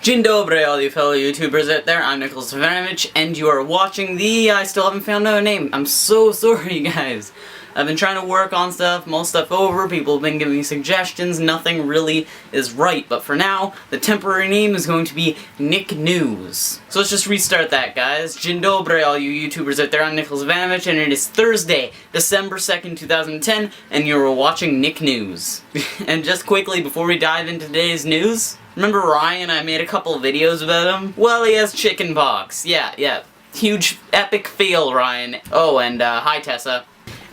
Dzień dobry, all you fellow YouTubers out there. I'm Nicholas Ivanovich, and you are watching I still haven't found out a name. I'm so sorry, guys. I've been trying to work on stuff, mull stuff over, people have been giving me suggestions, nothing really is right. But for now, the temporary name is going to be Nick News. So let's just restart that, guys. Dzień dobry, all you YouTubers out there. I'm Nicholas Ivanovich, and it is Thursday, December 2nd, 2010, and you're watching Nick News. And just quickly, before we dive into today's news, remember Ryan? I made a couple of videos about him? Well, he has chicken pox. Yeah. Huge, epic fail, Ryan. Oh, and hi, Tessa.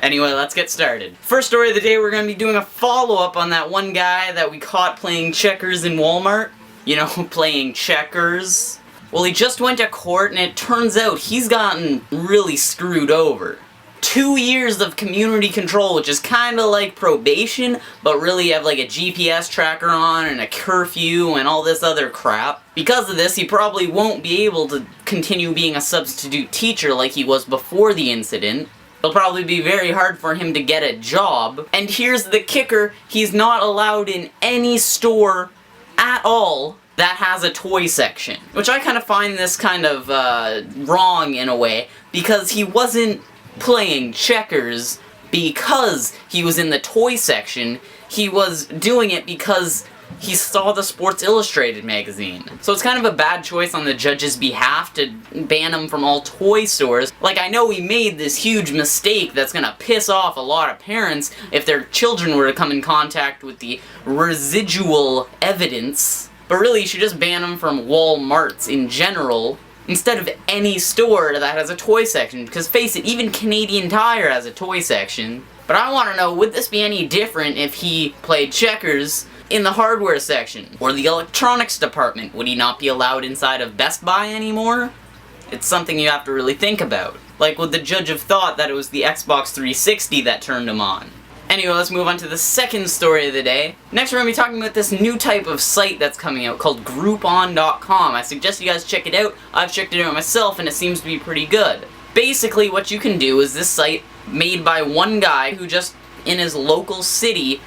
Anyway, let's get started. First story of the day, we're going to be doing a follow-up on that one guy that we caught playing checkers in Walmart. You know, playing checkers. Well, he just went to court, and it turns out he's gotten really screwed over. 2 years of community control, which is kind of like probation, but really you have like a GPS tracker on and a curfew and all this other crap. Because of this, he probably won't be able to continue being a substitute teacher like he was before the incident. It'll probably be very hard for him to get a job. And here's the kicker, he's not allowed in any store at all that has a toy section. Which I kind of find this kind of wrong in a way, because he wasn't playing checkers because he was in the toy section. He was doing it because he saw the Sports Illustrated magazine. So it's kind of a bad choice on the judge's behalf to ban him from all toy stores. Like, I know he made this huge mistake that's gonna piss off a lot of parents if their children were to come in contact with the residual evidence. But really, you should just ban him from Walmarts in general, instead of any store that has a toy section. Because face it, even Canadian Tire has a toy section. But I want to know, would this be any different if he played checkers in the hardware section? Or the electronics department? Would he not be allowed inside of Best Buy anymore? It's something you have to really think about. Like, would the judge have thought that it was the Xbox 360 that turned him on? Anyway, let's move on to the second story of the day. Next, we're going to be talking about this new type of site that's coming out called Groupon.com. I suggest you guys check it out. I've checked it out myself, and it seems to be pretty good. Basically, what you can do is this site made by one guy who just, in his local city,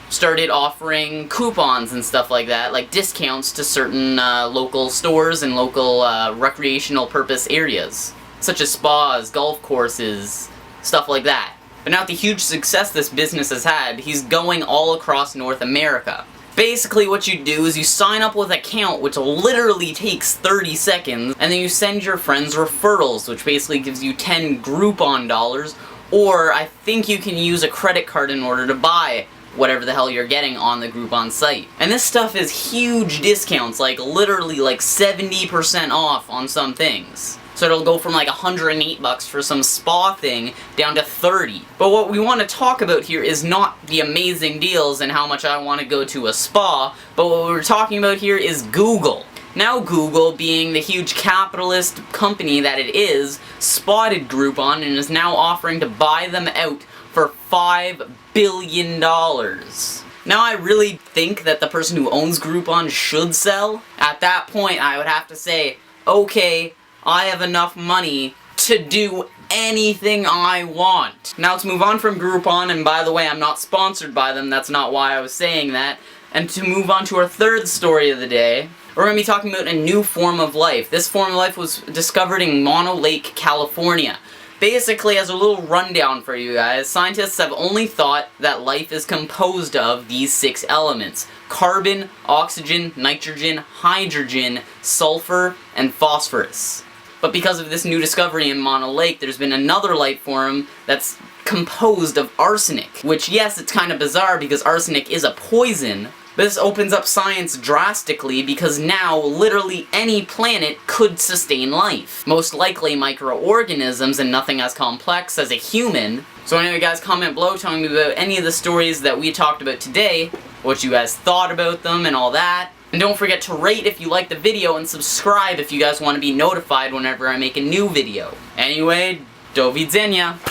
started offering coupons and stuff like that, like discounts to certain local stores and local recreational purpose areas, such as spas, golf courses, stuff like that. But now with the huge success this business has had, he's going all across North America. Basically what you do is you sign up with an account, which literally takes 30 seconds, and then you send your friends referrals, which basically gives you 10 Groupon dollars, or I think you can use a credit card in order to buy whatever the hell you're getting on the Groupon site. And this stuff is huge discounts, like literally like 70% off on some things. So it'll go from like $108 for some spa thing down to 30. But what we want to talk about here is not the amazing deals and how much I want to go to a spa, but what we're talking about here is Google. Now Google, being the huge capitalist company that it is, spotted Groupon and is now offering to buy them out for $5 billion. Now I really think that the person who owns Groupon should sell. At that point I would have to say, okay, I have enough money to do anything I want. Now let's move on from Groupon, and by the way, I'm not sponsored by them, that's not why I was saying that. And to move on to our third story of the day, we're going to be talking about a new form of life. This form of life was discovered in Mono Lake, California. Basically, as a little rundown for you guys, scientists have only thought that life is composed of these 6 elements: carbon, oxygen, nitrogen, hydrogen, sulfur, and phosphorus. But because of this new discovery in Mono Lake, there's been another life form that's composed of arsenic. Which, yes, it's kind of bizarre because arsenic is a poison, but this opens up science drastically because now literally any planet could sustain life. Most likely microorganisms and nothing as complex as a human. So anyway guys, comment below telling me about any of the stories that we talked about today, what you guys thought about them and all that. And don't forget to rate if you liked the video and subscribe if you guys want to be notified whenever I make a new video. Anyway, do widzenia!